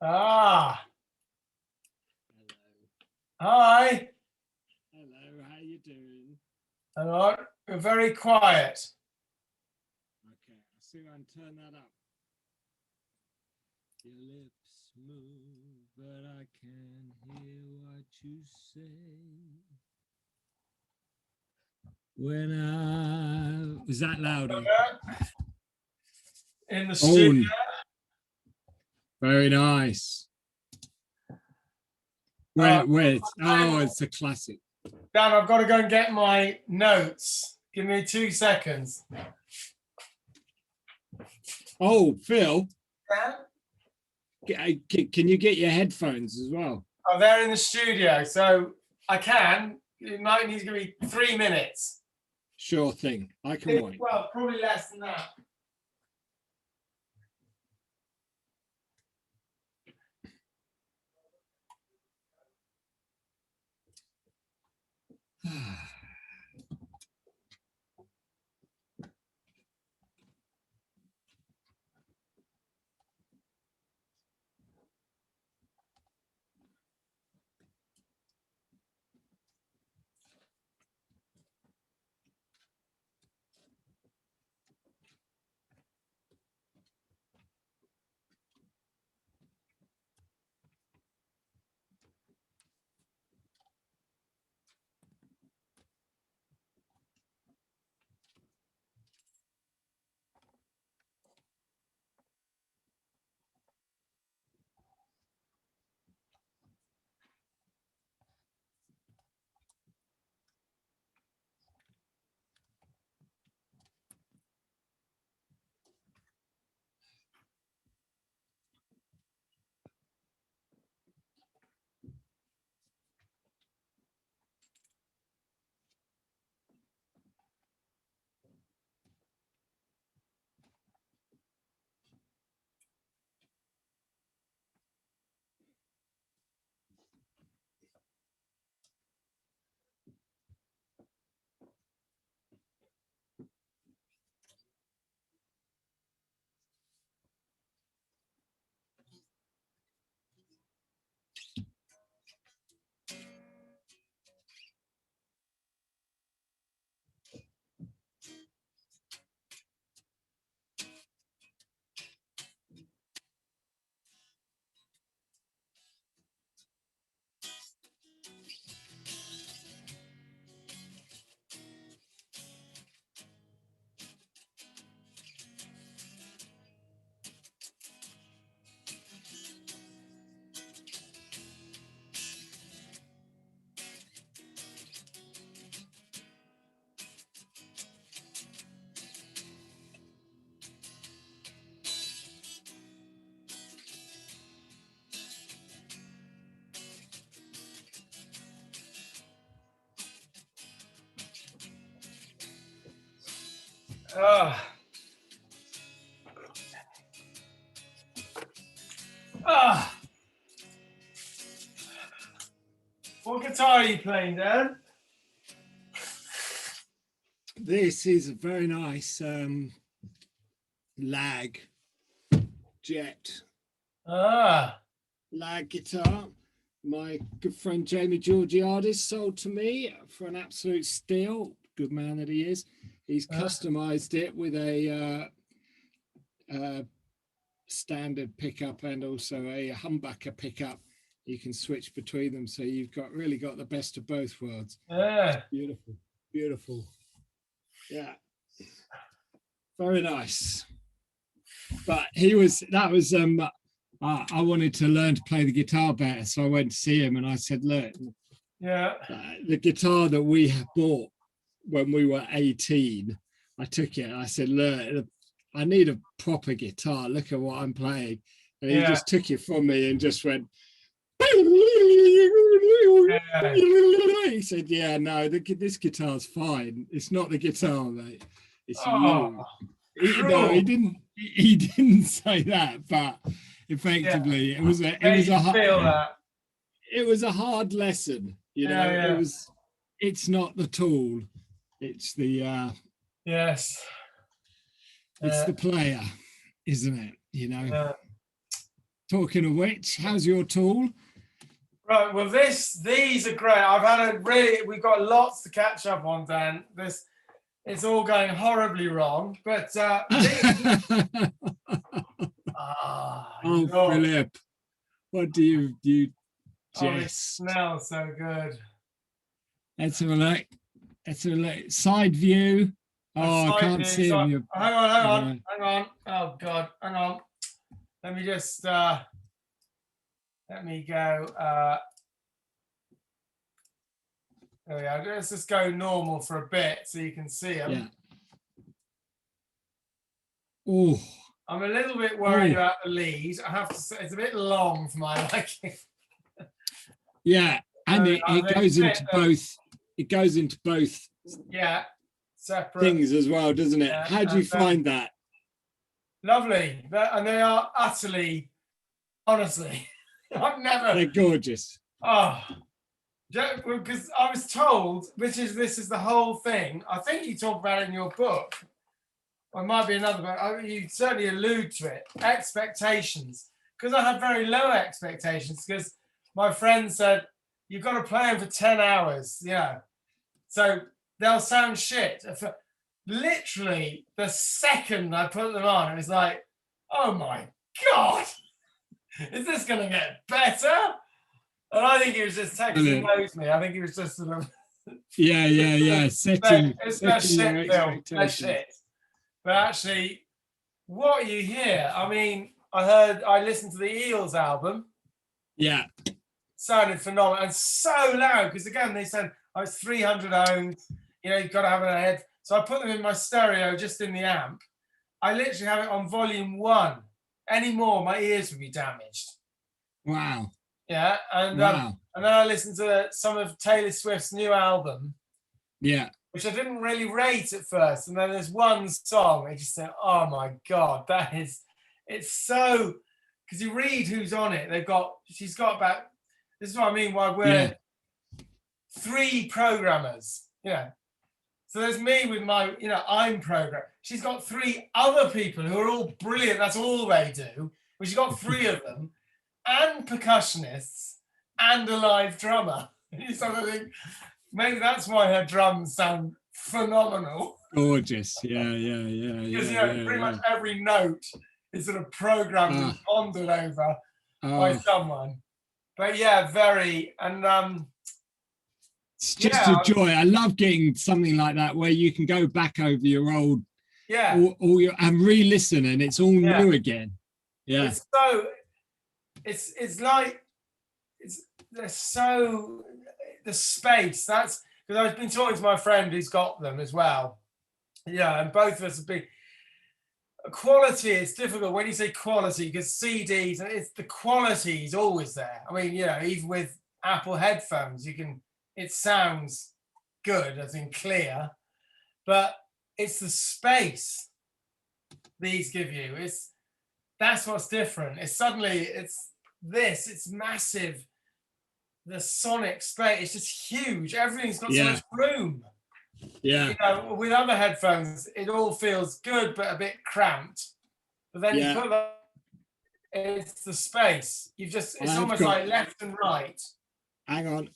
Ah, Hello. hi. Hello, how you doing? Hello. You're very quiet. Okay, I'll see if I can turn that up. Your lips move, but I can't hear what you say. Is that louder? In the studio. Very nice. It's a classic. Dan, I've got to go and get my notes. Give me 2 seconds. Oh, Phil, Dan? can you get your headphones as well? Oh, they're in the studio, so I can. It might need to give me 3 minutes. Sure thing. I can wait. Well, probably less than that. What guitar are you playing, Dan? This is a very nice lag jet lag guitar. My good friend Jamie Georgiadis sold to me for an absolute steal. Good man that he is. He's customized it with a standard pickup and also a humbucker pickup. You can switch between them, so you've really got the best of both worlds. Beautiful, beautiful. Yeah, very nice. But I wanted to learn to play the guitar better, so I went to see him and I said, look, the guitar that we bought when we were 18, I took it and I said, look, I need a proper guitar. Look at what I'm playing. And he just took it from me and just went. He said, yeah, no, this guitar's fine. It's not the guitar, mate. It's you. He didn't say that, but effectively it was a hard lesson, you know. It's not the tool, it's the it's the player, isn't it, you know? talking of which, how's your tool? Right. Well, these are great. We've got lots to catch up on, Dan. It's all going horribly wrong, but oh, Philip, what do you oh, it just smells so good. Let's have a look. Let's have a look. Side view. Oh, I can't see him. Hang on. Oh God, hang on. Let me just let me go. There we go. Let's just go normal for a bit so you can see them. Yeah. Oh. I'm a little bit worried about the lead. I have to say it's a bit long for my liking. Yeah, and it goes into both. It goes into both. Yeah, separate things as well, doesn't it? Yeah, how do you find that? Lovely, and they are utterly, honestly, I've never. They're gorgeous. Oh, because I was told, this is the whole thing. I think you talk about it in your book. Or it might be another book. You certainly allude to it. Expectations, because I had very low expectations. Because my friend said you've got to play them for 10 hours. Yeah, so they'll sound shit. Literally, the second I put them on, it was like, oh my God, is this going to get better? And I think he was just texting knows me. I think he was just sort of yeah. Setting shit. But actually, what you hear, I mean, I listened to the Eels album. Yeah. Sounded phenomenal and so loud because again they said I was 300 ohms. You know, you've got to have it ahead. So I put them in my stereo just in the amp. I literally have it on volume 1. Any more, my ears would be damaged. Wow. Yeah, and then I listened to some of Taylor Swift's new album. Yeah. Which I didn't really rate at first, and then there's one song. I just said, "Oh my God, it's so." Because you read who's on it, she's got about. This is what I mean. Why we're 3 programmers. Yeah. So there's me with my, I'm programmed. She's got 3 other people who are all brilliant. That's all they do. But she's got 3 of them, and percussionists, and a live drummer. You sort of think maybe that's why her drums sound phenomenal. Gorgeous. Yeah. Because pretty much every note is sort of programmed and pondered over by someone. But yeah, very and it's just a joy. I love getting something like that where you can go back over your old all your and re-listen and it's all new again. Yeah. It's so it's like there's so the space. That's because I've been talking to my friend who's got them as well. Yeah, and both of us have been. Quality is difficult when you say quality because CDs, it's the quality is always there. I mean, even with Apple headphones, it sounds good, as in clear, but it's the space these give you. That's what's different. It's massive. The sonic space, it's just huge. Everything's got so much room. Yeah. With other headphones, it all feels good but a bit cramped. But then you put that, it's the space. It's almost like left and right. Hang on.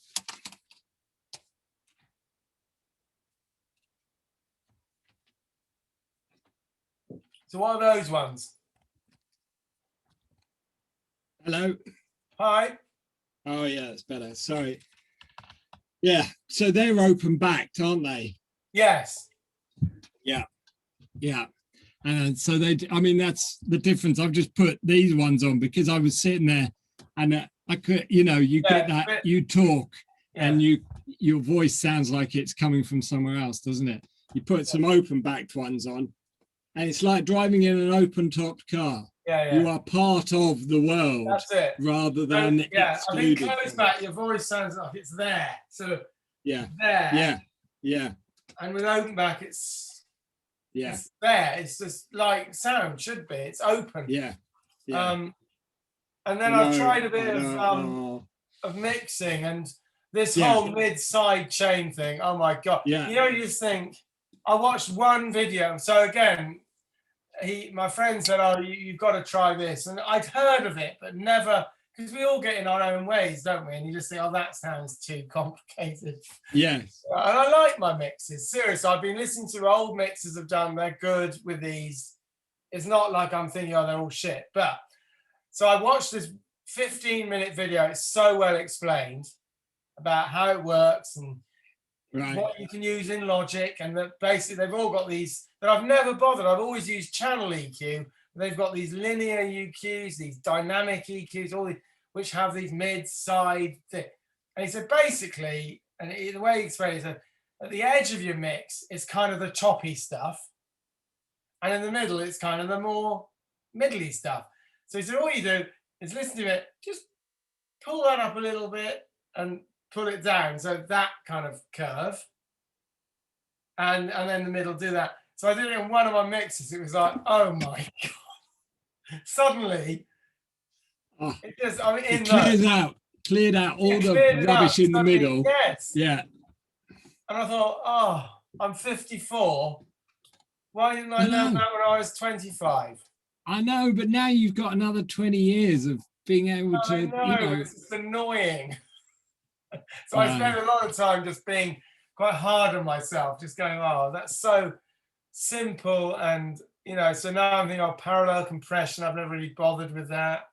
So what are those ones? Hello. Hi. Oh yeah, it's better. Sorry. Yeah, so they're open backed, aren't they? Yes. Yeah. And so that's the difference. I've just put these ones on because I was sitting there and I could, get that, you talk and your voice sounds like it's coming from somewhere else, doesn't it? You put some open backed ones on and it's like driving in an open topped car. Yeah. You are part of the world. That's it. Rather than I think close back, your voice sounds like it's there. Sort of there. Yeah. And with open back, it's there. It's just like sound should be. It's open. Yeah. And then I've tried a bit of mixing and this whole mid-side chain thing. Oh my God. Yeah. You just think, I watched one video. So again, my friend said, "Oh, you've got to try this," and I'd heard of it, but never, because we all get in our own ways, don't we? And you just think, "Oh, that sounds too complicated." Yes. And I like my mixes. Seriously, I've been listening to old mixes I've done. They're good with these. It's not like I'm thinking, "Oh, they're all shit." But so I watched this 15-minute video. It's so well explained about how it works and what you can use in Logic, and that basically they've all got these that I've never bothered. I've always used channel EQ. They've got these linear EQs, these dynamic EQs, all these, which have these mid-side thing. And he said basically, and the way he explained it, is that at the edge of your mix, it's kind of the choppy stuff, and in the middle, it's kind of the more middly stuff. So he said, all you do is listen to it, just pull that up a little bit and pull it down, so that kind of curve, and then the middle, do that. So I did it in one of my mixes. It was like, oh my god! Suddenly, it just, I mean, it cleared out all the rubbish in the middle. Yes. Yeah. And I thought, oh, I'm 54. Why didn't I learn that when I was 25? I know, but now you've got another 20 years of being able to. I know, it's annoying. So I spend a lot of time just being quite hard on myself, just going, oh, that's so simple. And, so now I'm thinking, oh, parallel compression, I've never really bothered with that.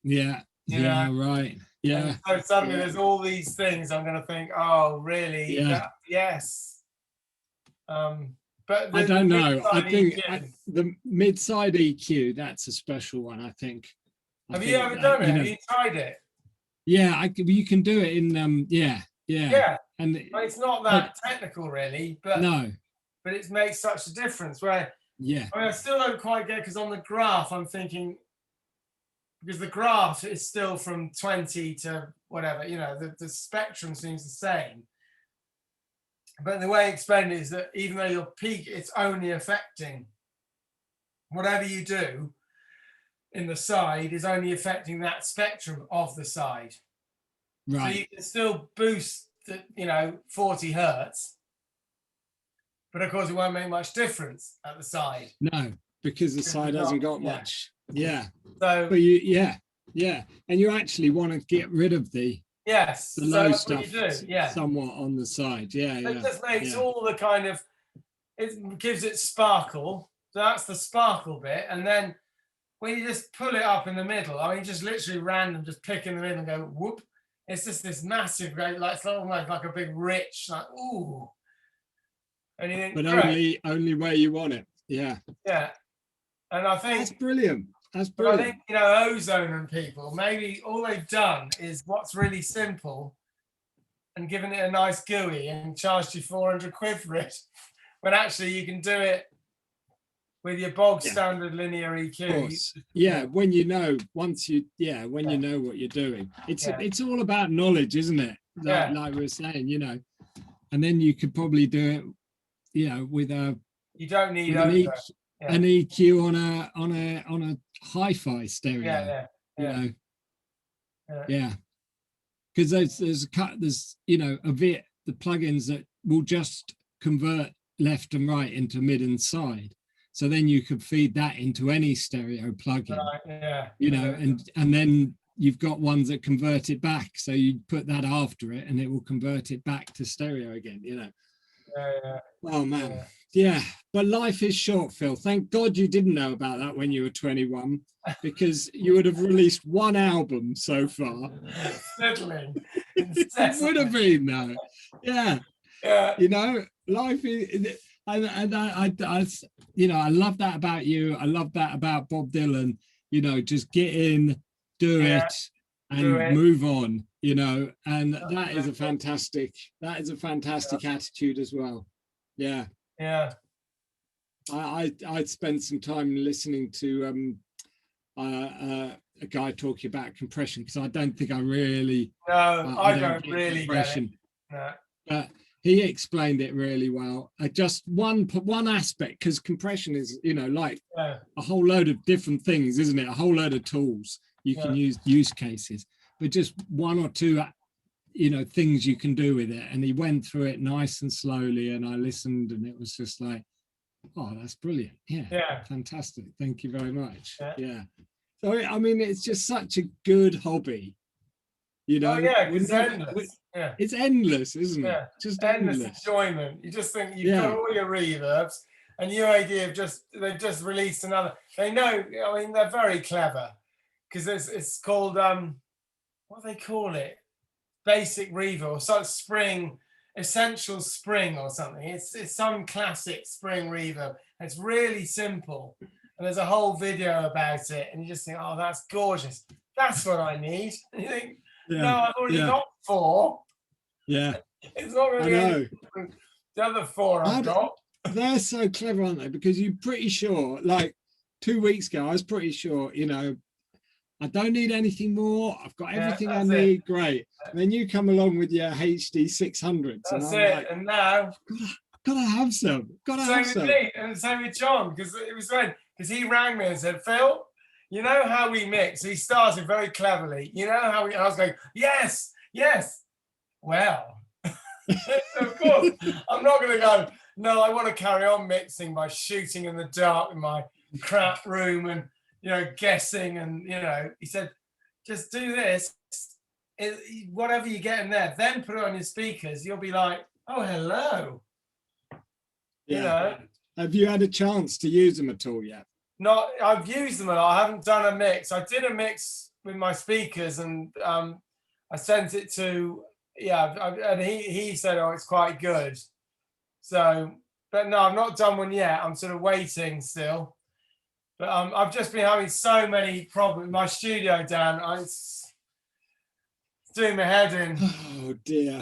Yeah, right. Yeah. And so suddenly there's all these things I'm going to think, oh, really? Yeah. Yes. But I don't know. I think the mid-side EQ, that's a special one, I think. Have you ever done it? Have you tried it? Yeah, you can do it in Yeah. And it's not that technical really, but no. But it makes such a difference. Where I mean, I still don't quite get, because on the graph I'm thinking, because the graph is still from 20 to whatever, the spectrum seems the same. But the way I explained it is that even though your peak, it's only affecting whatever you do in the side is only affecting that spectrum of the side. Right. So you can still boost the, 40 hertz, but of course it won't make much difference at the side. No, because the side hasn't got much. Yeah. So, but and you actually want to get rid of the low stuff somewhat on the side. It just makes all the kind of, it gives it sparkle. So that's the sparkle bit, and then when you just pull it up in the middle, I mean, just literally random, just pick in the middle and go whoop. It's just this massive, great, like it's almost like a big rich, like ooh. And you think, but only where you want it. Yeah. Yeah. And I think that's brilliant. That's brilliant. I think Ozone and people, maybe all they've done is what's really simple, and given it a nice GUI and charged you 400 quid for it, when actually you can do it with your bog standard linear EQ. Of course. Yeah, when you know, when you know what you're doing. It's all about knowledge, isn't it? Like we were saying, and then you could probably do it, with a, you don't need an EQ on a hi-fi stereo. Because there's a bit, the plugins that will just convert left and right into mid and side. So then you could feed that into any stereo plugin, and then you've got ones that convert it back. So you put that after it and it will convert it back to stereo again, Oh man. Yeah. But life is short, Phil. Thank God you didn't know about that when you were 21, because you would have released one album so far. Settling. It would have been, though. Yeah. Life is, and I love that about you. I love that about Bob Dylan. Just get in, do it, and move on. And that is a fantastic attitude as well. Yeah. Yeah. I spent some time listening to a guy talking about compression, because I don't think I really. No, I don't really get it. No. But he explained it really well. Just one aspect, because compression is, like a whole load of different things, isn't it? A whole load of tools you can use cases, but just one or two, things you can do with it. And he went through it nice and slowly, and I listened, and it was just like, Oh, that's brilliant. Yeah. Yeah. Fantastic. Thank you very much. Yeah. Yeah. So, I mean, it's just such a good hobby. You know, Oh yeah, we're it's never, endless. Yeah. it's endless, isn't it? Yeah. Just Endless endless. enjoyment. You just think you've Yeah. got all your reverbs, and UAD they've just released another. They know. I mean, they're very clever because it's called what do they call it? Basic reverb or some spring, essential spring or something. It's some classic spring reverb. It's really simple, and there's a whole video about it, and you just think, oh, that's gorgeous. That's what I need. And you think, Yeah. no, I've already Yeah. got 4. Yeah. It's not going to I be any know. different. The other 4 I've got. They're so clever, aren't they? Because you're pretty sure, like 2 weeks ago, I was pretty sure, you know, I don't need anything more. I've got everything I need. It. Great. And then you come along with your HD 600s. That's and I'm it. like, And now, gotta have some. Gotta same have with some. me, and same with John, because it was when, because he rang me and said, Phil, you know how we mix? He started very cleverly. You know how we, and I was going, yes, yes. Well, of course, I'm not going to go, no, I want to carry on mixing by shooting in the dark in my crap room and, you know, guessing. And, you know, he said, just do this. Whatever you get in there, then put it on your speakers. You'll be like, oh, hello. Yeah. You know, have you had a chance to use them at all yet? Not, I've used them a lot. I haven't done a mix. I did a mix with my speakers, and I sent it to, and he said, oh, it's quite good. So, but no, I've not done one yet. I'm sort of waiting still. But I've just been having so many problems. My studio down, it's doing my head in. Oh dear.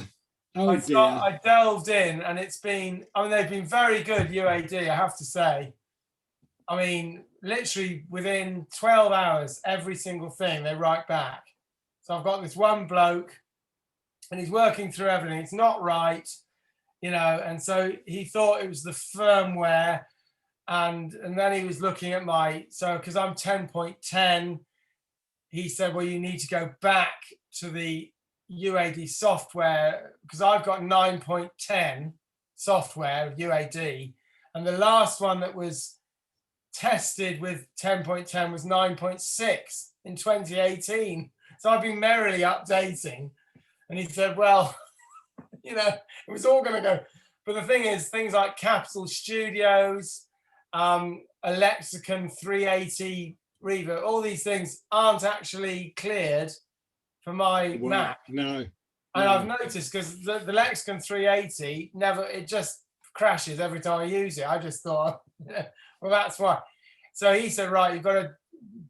Oh dear. I delved in, and it's been, I mean, they've been very good, UAD, I have to say. I mean, literally within 12 hours, every single thing they write back. So I've got this one bloke, and he's working through everything. It's not right, you know, and so he thought it was the firmware, and then he was looking at because I'm 10.10, he said, well, you need to go back to the UAD software, because I've got 9.10 software UAD, and the last one that was tested with 10.10 was 9.6 in 2018. So I've been merrily updating, and he said, well, you know, it was all going to go. But the thing is, things like Capitol Studios, Lexicon 380 Reverb, all these things aren't actually cleared for my Mac. No. And I've noticed, because the Lexicon 380 it just crashes every time I use it. I just thought, well, that's why. So he said, right, you've got to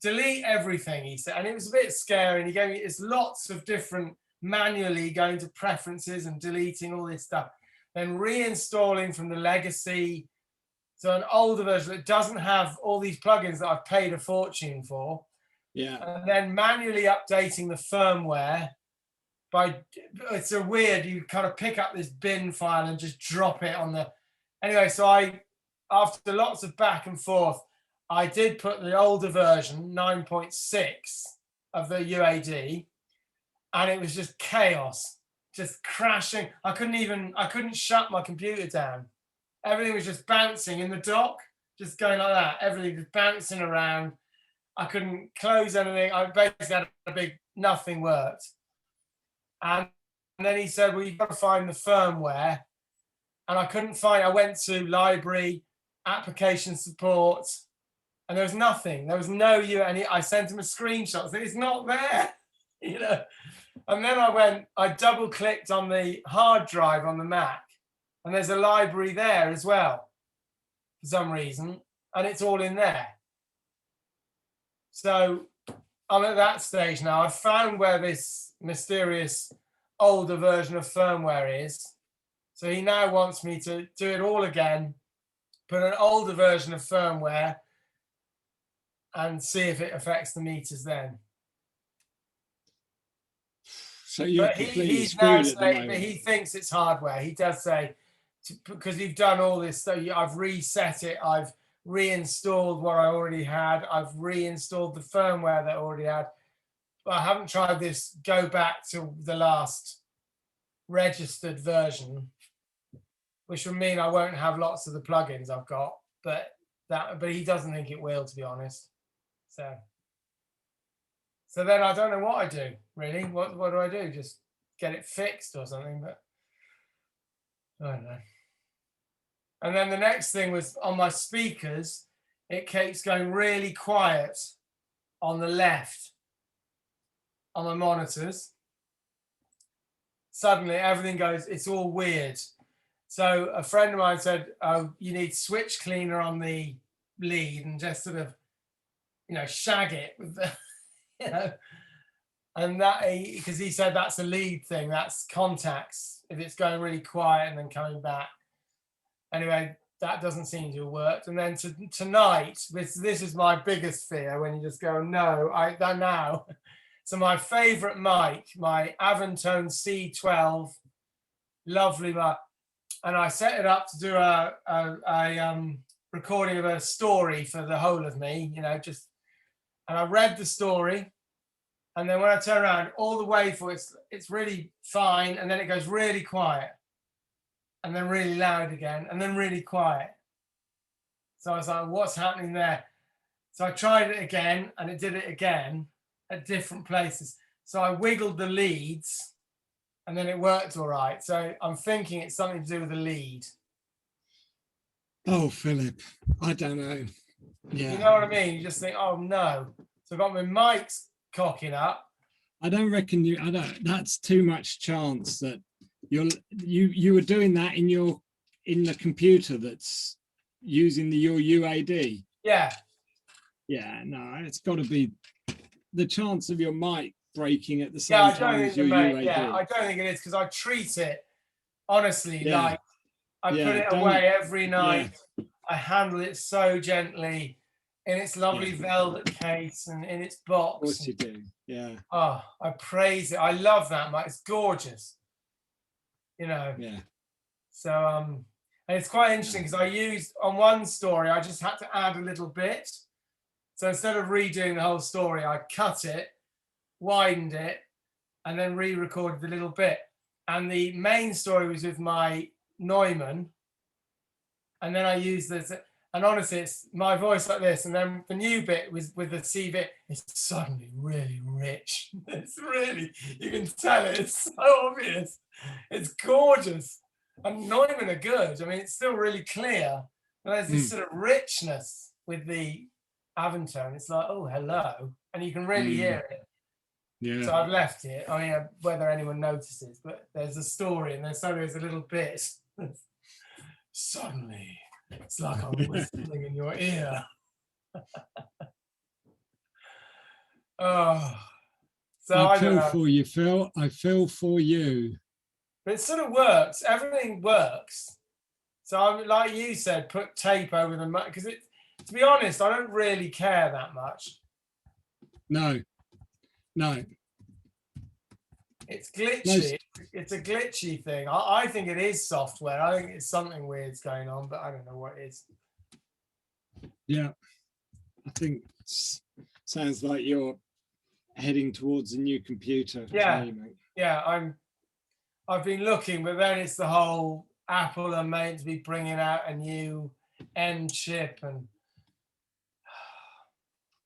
delete everything, he said. And it was a bit scary. And he gave me, it's lots of different, manually going to preferences and deleting all this stuff, then reinstalling from the legacy. So an older version that doesn't have all these plugins that I've paid a fortune for. Yeah. And then manually updating the firmware. It's a weird, you kind of pick up this bin file and just drop it on the, anyway, so after lots of back and forth, I did put the older version, 9.6 of the UAD, and it was just chaos, just crashing. I couldn't shut my computer down. Everything was just bouncing in the dock, just going like that. Everything was bouncing around. I couldn't close anything. I basically had a big, nothing worked. And then he said, well, you've got to find the firmware. And I couldn't find, I went to library, application support, and there was nothing. There was no, and I sent him a screenshot, saying it's not there, you know. And then I double clicked on the hard drive on the Mac, and there's a library there as well, for some reason, and it's all in there. So I'm at that stage now. I've found where this mysterious older version of firmware is. So he now wants me to do it all again, put an older version of firmware, and see if it affects the meters then. So you're completely screwed at the moment. But he thinks it's hardware. He does say, because you've done all this, so I've reset it, I've reinstalled what I already had, I've reinstalled the firmware that I already had, but I haven't tried this go back to the last registered version, which would mean I won't have lots of the plugins I've got, but he doesn't think it will, to be honest. So then I don't know what I do really. What do I do? Just get it fixed or something? But I don't know. And then the next thing was on my speakers. It keeps going really quiet on the left on my monitors. Suddenly everything goes, it's all weird. So a friend of mine said, oh, you need switch cleaner on the lead and just sort of, shag it with the, and that, because he said that's a lead thing, that's contacts, if it's going really quiet and then coming back. Anyway, that doesn't seem to have worked. And then tonight, this is my biggest fear, when you just go, no, now. So my favorite mic, my Aventone C12, lovely mic, and I set it up to do a recording of a story for the whole of me, and I read the story, and then when I turn around, all the way for it's really fine, and then it goes really quiet, and then really loud again, and then really quiet. So I was like, what's happening there? So I tried it again, and it did it again at different places. So I wiggled the leads, and then it worked all right. So I'm thinking it's something to do with the lead. Oh, Philip, I don't know. Yeah. You know what I mean? You just think, oh no. So I've got my mics cocking up. I don't reckon that's too much chance that you were doing that in the computer that's using your UAD. Yeah. Yeah, no, it's got to be the chance of your mic breaking at the same time as your UAD. Yeah, I don't think it is, because I treat it honestly like I put it don't, away every night. Yeah. I handle it so gently in its lovely velvet case and in its box. Of course you do. Yeah. Oh, I praise it. I love that mic. It's gorgeous. Yeah. So and it's quite interesting because I used on one story, I just had to add a little bit. So instead of redoing the whole story, I cut it, widened it, and then re-recorded the little bit. And the main story was with my Neumann. And then I used this, and honestly, it's my voice like this. And then the new bit was with the CV. It's suddenly really rich. It's really, you can tell it. It's so obvious. It's gorgeous. And Neumann are good. I mean, it's still really clear. But there's this sort of richness with the Aventone. It's like, oh, hello. And you can really hear it. Yeah. So I've left it. I mean, whether anyone notices, but there's a story and then suddenly there's a little bit. Suddenly, it's like I'm whistling in your ear. Oh, so I feel for you, Phil. I feel for you. But it sort of works. Everything works. So I'm like you said, put tape over the mic, because to be honest, I don't really care that much. No. It's glitchy. It's a glitchy thing. I think it is software. I think it's something weird's going on, but I don't know what it is. Yeah, I think sounds like you're heading towards a new computer. Yeah, I've been looking, but then it's the whole Apple are meant to be bringing out a new M chip, and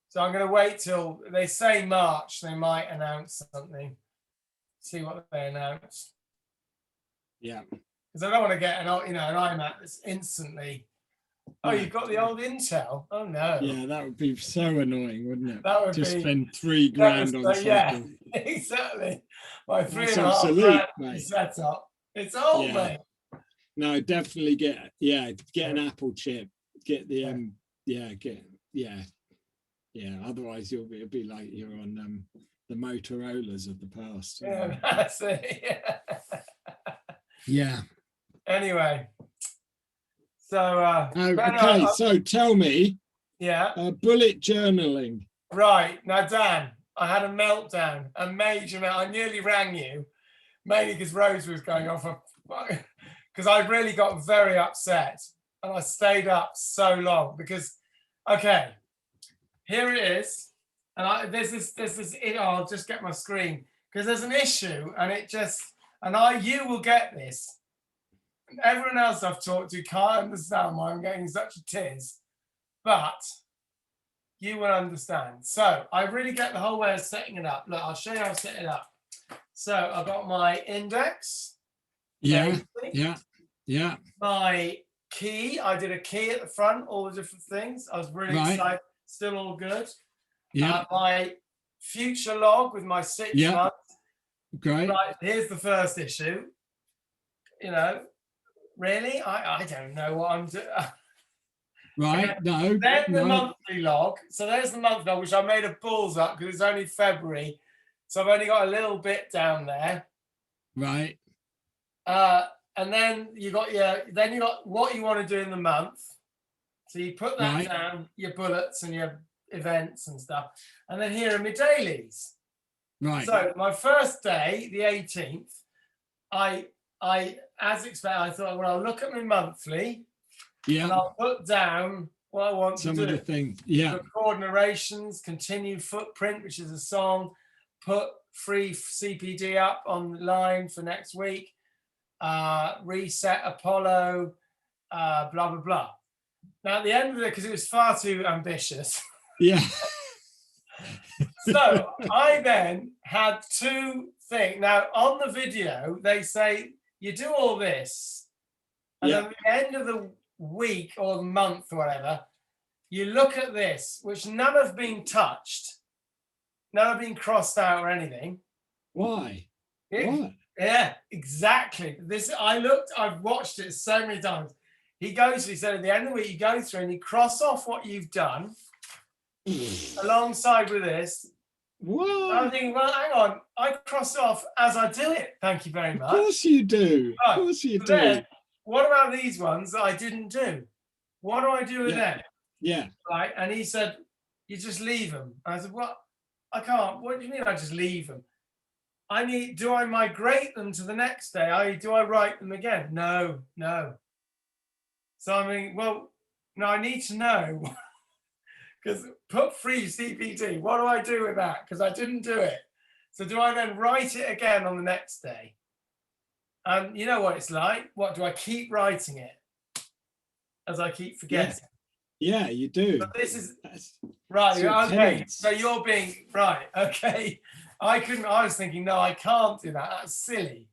so I'm going to wait till they say March. They might announce something. See what they announce. Yeah, because I don't want to get an iMac that's instantly. Oh, you've got the old Intel. Oh no. Yeah, that would be so annoying, wouldn't it? That would just spend $3,000 on something. Yeah, exactly. My $3,500 setup. It's old, mate. No, definitely get an Apple chip. Get the Otherwise, it'll be like you're on the Motorola's of the past. Yeah, that's it. Yeah. Anyway. So okay, so tell me. Yeah. Bullet journaling. Right. Now, Dan, I had a meltdown, a major meltdown. I nearly rang you, mainly because Rose was going off, because I really got very upset, and I stayed up so long because, okay, here it is, and I'll just get my screen because there's an issue, and you will get this. everyone else I've talked to can't understand why I'm getting such a tiz, but you will understand. So I really get the whole way of setting it up. Look, I'll show you how to set it up. So I've got my index. Yeah, basically. yeah. My key, I did a key at the front, all the different things. I was really excited. Still all good. Yeah. My future log with my 6 months. Great. Right, here's the first issue. You know, really? I don't know what I'm doing. Right, okay. no. Then the monthly log. So there's the monthly log, which I made a balls up because it's only February. So I've only got a little bit down there. Right. And then you got what you want to do in the month. So you put that down, your bullets and your events and stuff. And then here are my dailies. Right. So my first day, the 18th, I as expected, I thought, well, I'll look at my monthly. Yeah. And I'll put down what I want to do. Some of the things. Yeah. Record narrations, continue footprint, which is a song, put free CPD up online for next week. Reset Apollo, blah blah blah. Now at the end of it, because it was far too ambitious. Yeah. So I then had 2 things. Now on the video, they say you do all this, and then at the end of the week or the month or whatever, you look at this, which none have been touched, none have been crossed out or anything. Why? What? Yeah, exactly. I've watched it so many times. He said at the end of the week, you go through and you cross off what you've done alongside with this. What? I'm thinking, well, hang on, I cross off as I do it. Thank you very much. Of course you do. Right. Of course you do. Then, what about these ones that I didn't do? What do I do with them? Yeah. Right. And he said, you just leave them. And I said, what? I can't. What do you mean I just leave them? Do I migrate them to the next day? Do I write them again? No. So I mean, well, no, I need to know. Because put free CPD, what do I do with that? Because I didn't do it. So do I then write it again on the next day? And you know what it's like? What, do I keep writing it as I keep forgetting? Yeah, you do. So this is right. Okay. So you're being right. Okay. I was thinking, no, I can't do that. That's silly.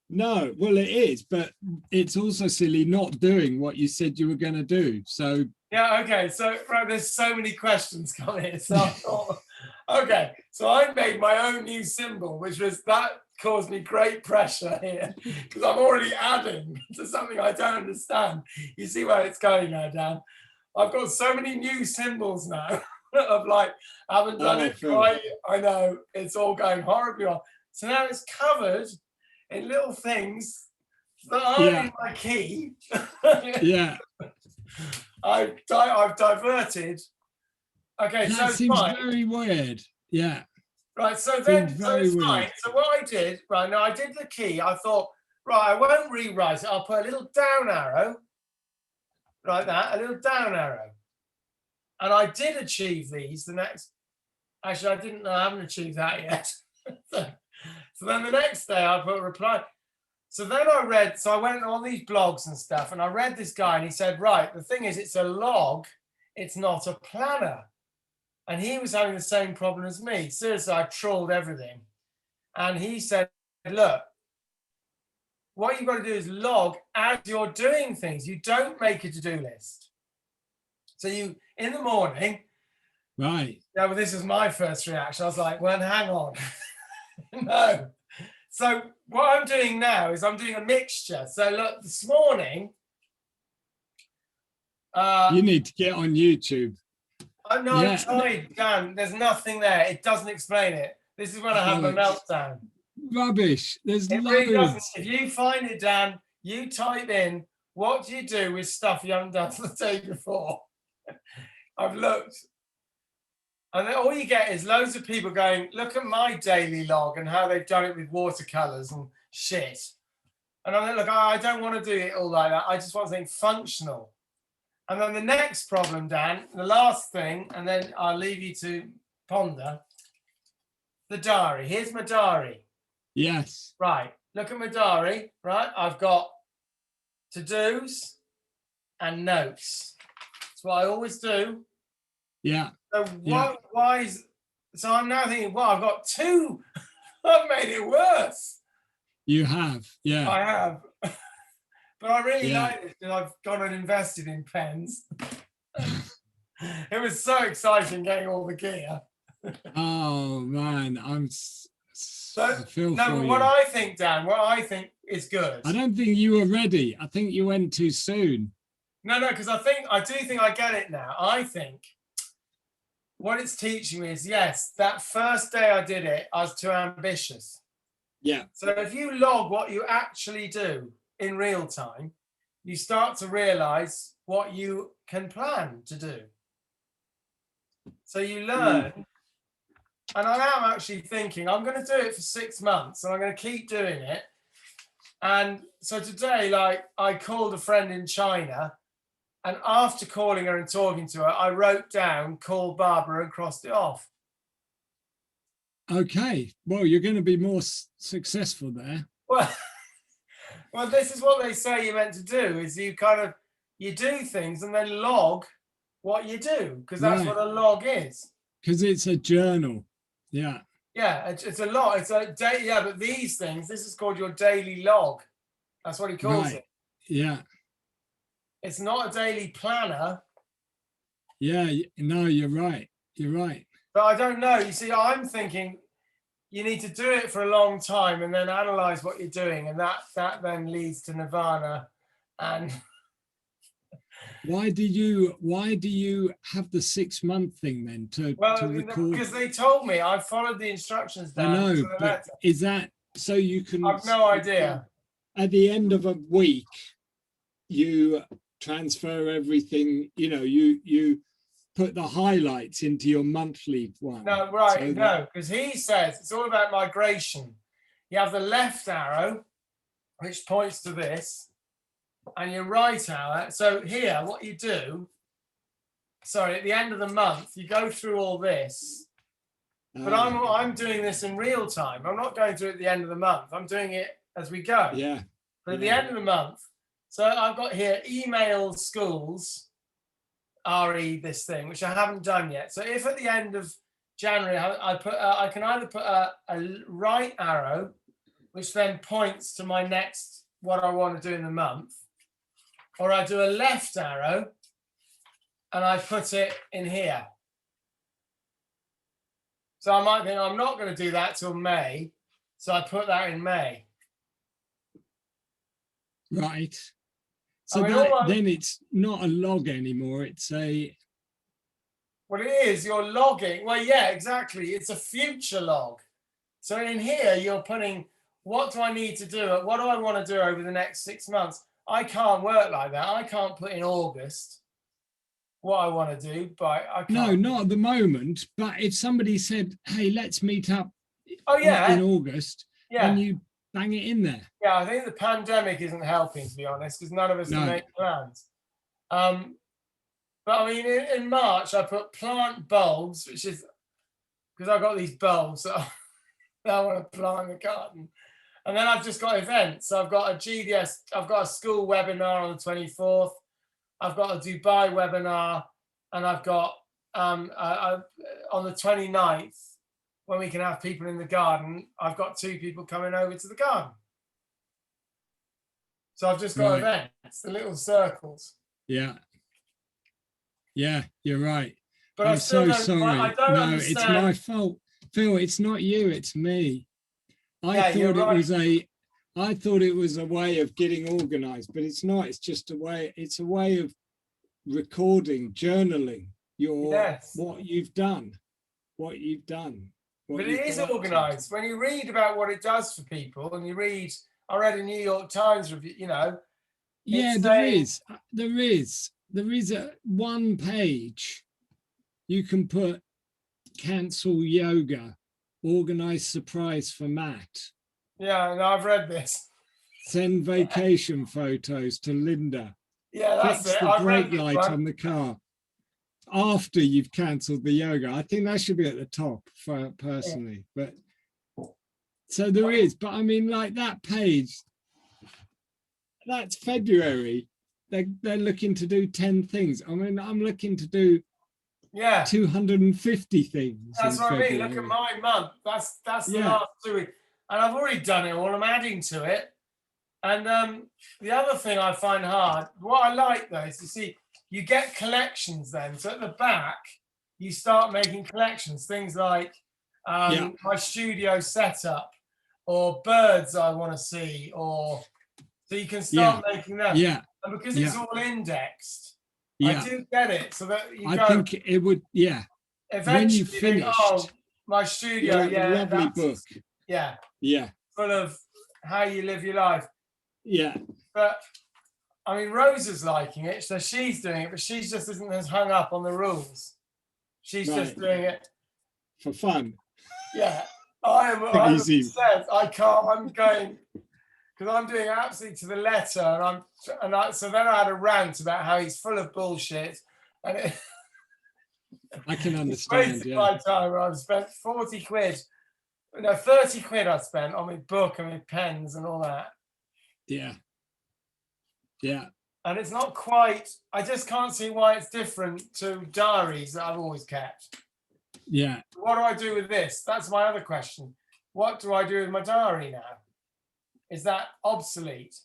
No, well, it is, but it's also silly not doing what you said you were going to do. So yeah, okay. So there's so many questions coming in. So okay, so I made my own new symbol, that caused me great pressure here because I'm already adding to something I don't understand. You see where it's going now, Dan? I've got so many new symbols now of I haven't done it right. I know it's all going horribly wrong. So now it's covered in little things that aren't in my key. Yeah. I've diverted. Okay, that so it's seems fine. Very weird. Yeah. Right, so then so it's fine. So what I did, right now, I did the key. I thought, right, I won't rewrite it. I'll put a little down arrow, like that, a little down arrow. And I did achieve these. Actually, I haven't achieved that yet. So then the next day I put a reply. So then I went on these blogs and stuff, and I read this guy, and he said, right, the thing is, it's a log, it's not a planner. And he was having the same problem as me. Seriously, I trawled everything. And he said, look, what you've got to do is log as you're doing things. You don't make a to-do list. So you, in the morning, right. Yeah, well, this is my first reaction. I was like, well, hang on. No. So what I'm doing now is I'm doing a mixture. So look, this morning. You need to get on YouTube. I tried, Dan. There's nothing there. It doesn't explain it. This is when I have a meltdown. Rubbish. There's it really doesn't. If you find it, Dan, you type in, what do you do with stuff you haven't done the day before? I've looked. And then all you get is loads of people going, look at my daily log and how they've done it with watercolors and shit. And I'm like, look, I don't want to do it all like that. I just want something functional. And then the next problem, Dan, the last thing, and then I'll leave you to ponder, the diary. Here's my diary. Yes. Right. Look at my diary, right? I've got to-dos and notes. That's what I always do. Yeah. So why is, so I'm now thinking, well, I've got two. I've made it worse. You have, yeah. I have. But I really like it because I've gone and invested in pens. It was so exciting getting all the gear. Oh man, I feel no, for but you. what I think, Dan, what I think is good. I don't think you were ready. I think you went too soon. No, because I do think I get it now. I think what it's teaching me is, yes, that first day I did it, I was too ambitious. Yeah. So if you log what you actually do in real time, you start to realize what you can plan to do. So you learn, and I am actually thinking I'm going to do it for 6 months and I'm going to keep doing it. And so today, like, I called a friend in China, and after calling her and talking to her, I wrote down, call Barbara, and crossed it off. Okay, well, you're going to be more successful there. Well, this is what they say you're meant to do, is you do things and then log what you do, because that's what a log is. Because it's a journal. Yeah. Yeah, it's a log. It's a day. Yeah, but these things, this is called your daily log. That's what he calls it. Yeah. It's not a daily planner. Yeah, no, you're right. You're right. But I don't know. You see, I'm thinking you need to do it for a long time and then analyze what you're doing, and that then leads to nirvana. And why do you have the 6 month thing then to record? Because they told me, I followed the instructions down. I know, but is that so you can? I've no idea. At the end of a week, you transfer everything. You know, you put the highlights into your monthly one. No, right, so no, because he says it's all about migration. You have the left arrow, which points to this, and your right arrow. So here, what you do, sorry, at the end of the month, you go through all this. But I'm doing this in real time. I'm not going through it at the end of the month. I'm doing it as we go. Yeah. But at the end of the month, so I've got here email schools, RE this thing, which I haven't done yet. So if at the end of January I can either put a right arrow, which then points to my next what I want to do in the month, or I do a left arrow and I put it in here. So I might think I'm not going to do that till May, so I put that in May. Right. So then it's not a log anymore. It's a. Well, it is. You're logging. Well, yeah, exactly. It's a future log. So in here, you're putting, what do I need to do? What do I want to do over the next 6 months? I can't work like that. I can't put in August what I want to do, but I can't. No, not at the moment. But if somebody said, hey, let's meet up in August, then you bang it in there. Yeah, I think the pandemic isn't helping, to be honest, because none of us can make plans. But I mean, in March, I put plant bulbs, which is because I've got these bulbs that I want to plant in the garden. And then I've just got events. So I've got a GDS, I've got a school webinar on the 24th. I've got a Dubai webinar, and I've got on the 29th, when we can have people in the garden, I've got 2 people coming over to the garden. So I've just got events, the little circles. Yeah. Yeah, you're right. But I'm so sorry. I don't understand. It's my fault. Phil, it's not you, it's me. I thought it was a way of getting organized, but it's not. It's just a way of recording, journaling what you've done. But it is organized. When you read about what it does for people, and I read a New York Times review, Yeah, there is a one page. You can put cancel yoga, organize surprise for Matt. Yeah, no, I've read this. Send vacation photos to Linda. Yeah, that's Fix it. the brake light on the car after you've cancelled the yoga. I think that should be at the top personally. Yeah. But so there is, but I mean, like that page, that's February. They're looking to do 10 things. I mean, I'm looking to do 250 things. That's what February. I mean. Look at my month. That's the last 2 weeks, and I've already done it all. I'm adding to it. And the other thing I find hard, what I like though, is you get collections then. So at the back, you start making collections, things like my studio setup or birds I want to see, or so you can start making them. Yeah. And because it's all indexed, I do get it. So that you I think it would, eventually when you finished, think, my studio, lovely book. Yeah. Full of how you live your life. Yeah. But I mean, Rose is liking it, so she's doing it, but she just isn't as hung up on the rules. She's just doing it for fun. Yeah. I am. I can't. I'm going because I'm doing absolutely to the letter, so then I had a rant about how he's full of bullshit, and I can understand. My time where I've spent 40 quid, 30 quid I spent on my book and my pens and all that. Yeah. And it's not quite. I just can't see why it's different to diaries that I've always kept. Yeah. What do I do with this? That's my other question. What do I do with my diary now? Is that obsolete?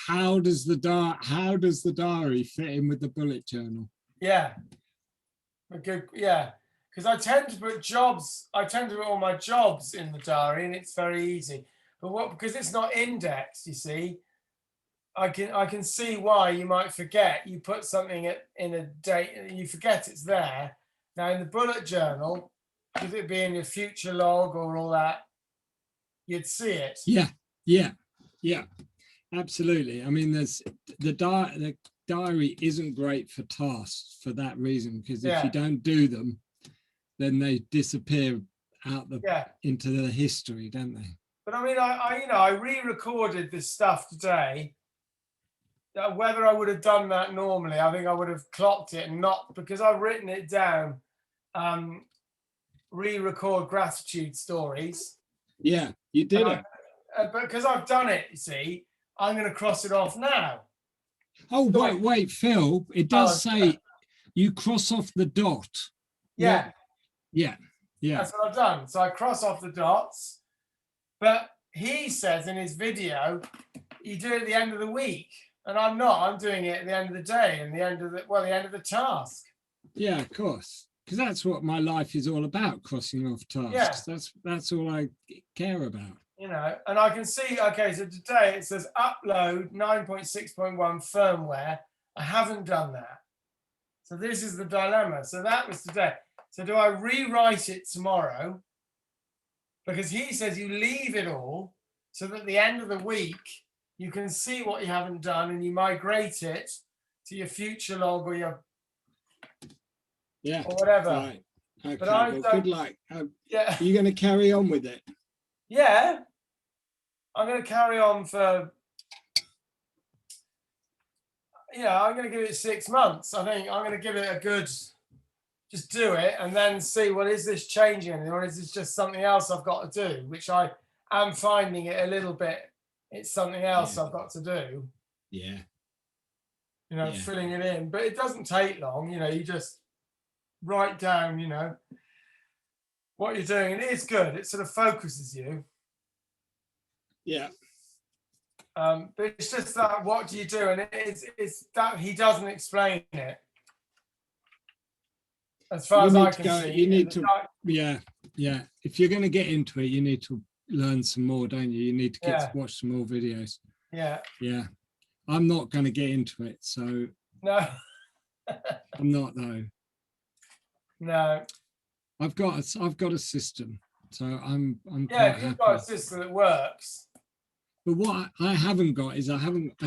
How does the diary fit in with the bullet journal? Yeah. Good. Yeah. Because I tend to put all my jobs in the diary, and it's very easy. But because it's not indexed, you see, I can see why you might forget. You put something in a date, and you forget it's there. Now in the bullet journal, could it be in your future log or all that? You'd see it. Yeah. Absolutely. I mean, the diary isn't great for tasks for that reason, because if you don't do them, then they disappear out into the history, don't they? But I mean, I re-recorded this stuff today. Whether I would have done that normally, I think I would have clocked it, and not because I've written it down. Re-record gratitude stories. Yeah, you did it. But because I've done it, you see, I'm going to cross it off now. Oh, wait, Phil. It does say you cross off the dot. Yeah. Yeah. That's what I've done. So I cross off the dots. But he says in his video, you do it at the end of the week. And I'm not. I'm doing it at the end of the day and the end of the task. Yeah, of course. Because that's what my life is all about, crossing off tasks. Yeah. That's all I care about. And I can see, okay, so today it says upload 9.6.1 firmware. I haven't done that. So this is the dilemma. So that was today. So do I rewrite it tomorrow? Because he says you leave it all so that at the end of the week, you can see what you haven't done and you migrate it to your future log or your or whatever. Right. Okay, but good luck. Are you going to carry on with it? Yeah. I'm going to carry on for, I'm going to give it 6 months. I think I'm going to give it a good, just do it and then see, well, is this changing anything or is this just something else I've got to do, which I am finding it a little bit. It's something else I've got to do. Yeah. Filling it in. But it doesn't take long. You just write down, what you're doing. And it's good. It sort of focuses you. Yeah. But it's just that, what do you do? And it's that he doesn't explain it. As far as I can see. You need to, If you're going to get into it, you need to learn some more, don't you? You need to watch some more videos. Yeah. I'm not going to get into it, so. No. I'm not though. No. I've got a system, so I'm you've got a system that works. But what I haven't got is I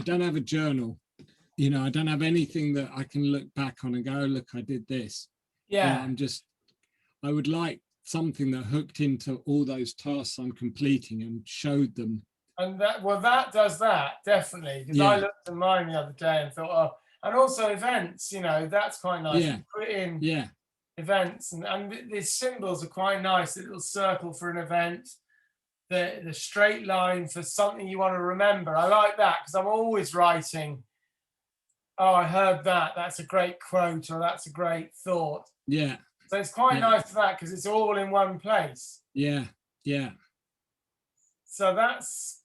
don't have a journal. I don't have anything that I can look back on and go, oh, look, I did this. Yeah. I would like something that hooked into all those tasks I'm completing and showed them. And that does that, definitely. Because I looked at mine the other day and thought, and also events, that's quite nice. Yeah. You put in events and the symbols are quite nice. A little circle for an event. the straight line for something you want to remember. I like that because I'm always writing, oh, I heard that. That's a great quote, or that's a great thought. Yeah. So it's quite nice for that because it's all in one place. Yeah. Yeah. So that's,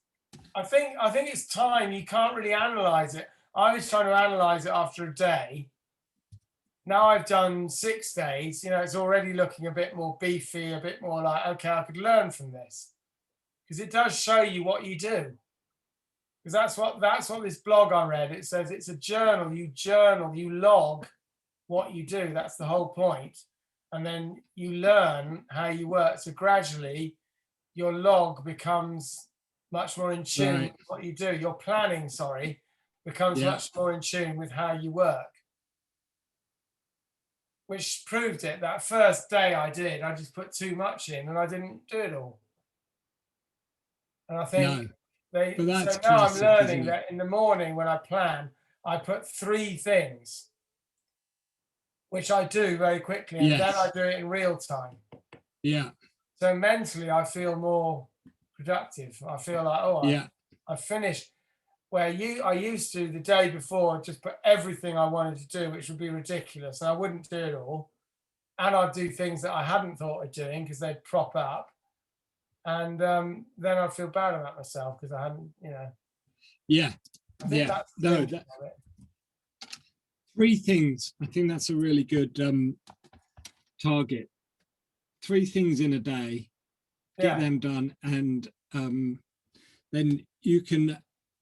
I think it's time. You can't really analyze it. I was trying to analyze it after a day. Now I've done 6 days, it's already looking a bit more beefy, a bit more like, okay, I could learn from this. Because it does show you what you do. Because that's what this blog I read, it says it's a journal, you log what you do. That's the whole point. And then you learn how you work. So gradually your log becomes much more in tune with what you do. Your planning, becomes much more in tune with how you work. Which proved it. That first day I just put too much in and I didn't do it all. And I think so now I'm learning that in the morning when I plan, I put 3 things, which I do very quickly, and then I do it in real time. Yeah. So mentally, I feel more productive. I feel like, I finished. Where I used to the day before just put everything I wanted to do, which would be ridiculous, and I wouldn't do it all, and I'd do things that I hadn't thought of doing because they'd prop up, and then I'd feel bad about myself because I hadn't, Yeah. I think that's that. 3 things. I think that's a really good target. 3 things in a day, get them done, and then you can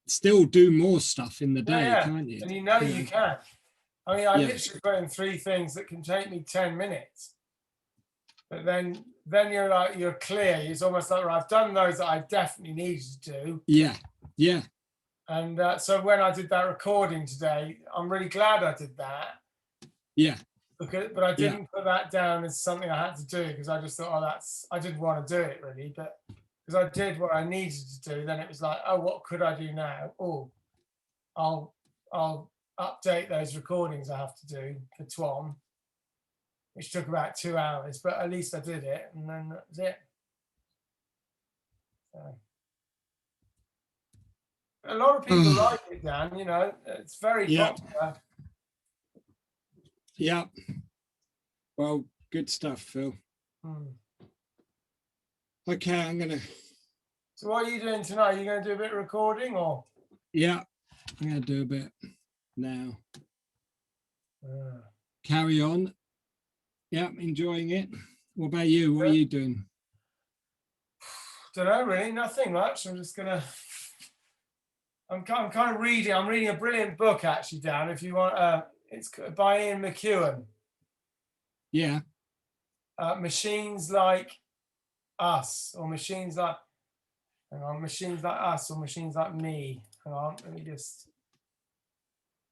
still do more stuff in the day, can't you? And you can. I mean, I literally put in 3 things that can take me 10 minutes. But then you're clear. It's almost like, I've done those that I definitely needed to do. Yeah. Yeah. And so when I did that recording today, I'm really glad I did that. Yeah. But I didn't put that down as something I had to do because I just thought, I didn't want to do it really. But because I did what I needed to do, then it was like, oh, what could I do now? Oh, I'll update those recordings I have to do for Twom, which took about 2 hours, but at least I did it, and then that was it. So, a lot of people like it, Dan. It's very popular. Yeah. Well, good stuff, Phil. Okay, I'm gonna. So what are you doing tonight? Are you going to do a bit of recording, or? Yeah, I'm going to do a bit now. Carry on. Yeah, enjoying it. What about you? What are you doing? Don't know, really. Nothing much. I'm just gonna. I'm kind of reading. I'm reading a brilliant book, actually, Dan. If you want, it's by Ian McEwan. Yeah. Machines Like Us, or Machines Like. Hang on, Machines Like Us, or Machines Like Me. Hang on, let me just.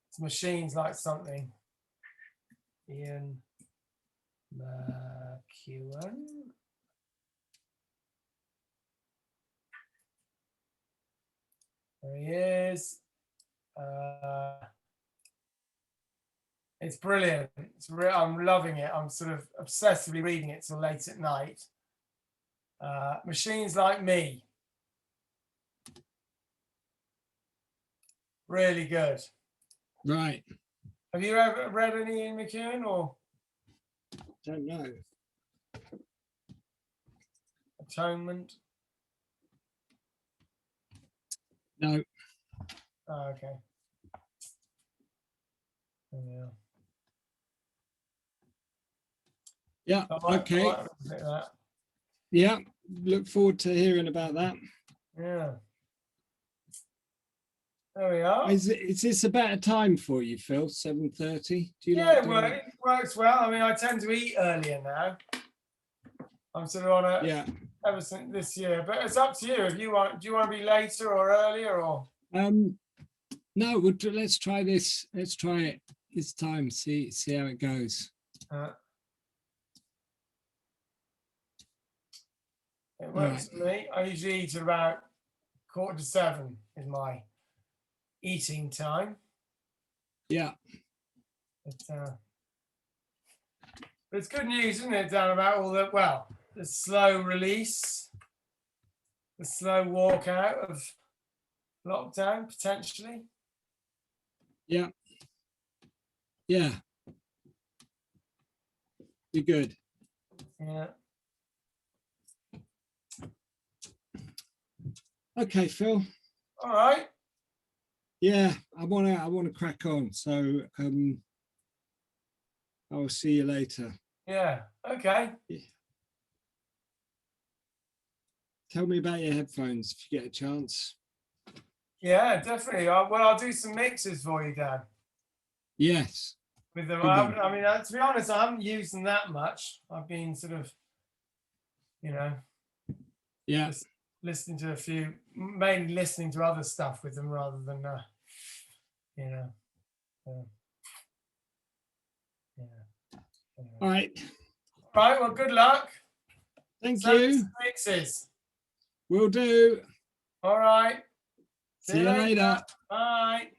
It's Machines Like Something. Ian McEwan. There he is. It's brilliant. I'm loving it. I'm sort of obsessively reading it till late at night. Machines Like Me. Really good. Right. Have you ever read any Ian McEwan, or? Don't know. Atonement? No. Oh, okay. Yeah. Yeah. Okay. Yeah. Look forward to hearing about that. Yeah. There we are. Is this about a time for you, Phil? 7:30? Do you it works well. I mean, I tend to eat earlier now. I'm sort of on a ever since this year, but it's up to you. If you want, do you want to be later or earlier, or? No, let's try this. Let's try it this time. See how it goes. It works for me. I usually eat at about 6:45 is my eating time. Yeah. But it's good news, isn't it, Dan, about all the slow release. the slow walk out of lockdown potentially. Yeah. Yeah. Be good. Yeah. Okay, Phil. All right. Yeah, I wanna crack on. So I will see you later. Yeah. Okay. Yeah. Tell me about your headphones if you get a chance. Yeah, definitely. I'll do some mixes for you, Dan. Yes. With them, Good one. I mean, to be honest, I haven't used them that much. I've been sort of, Yeah. just listening to a few, mainly listening to other stuff with them rather than, yeah. All right. All right. Well, good luck. Thank Send you. some mixes. Will do. All right. See you later. Bye.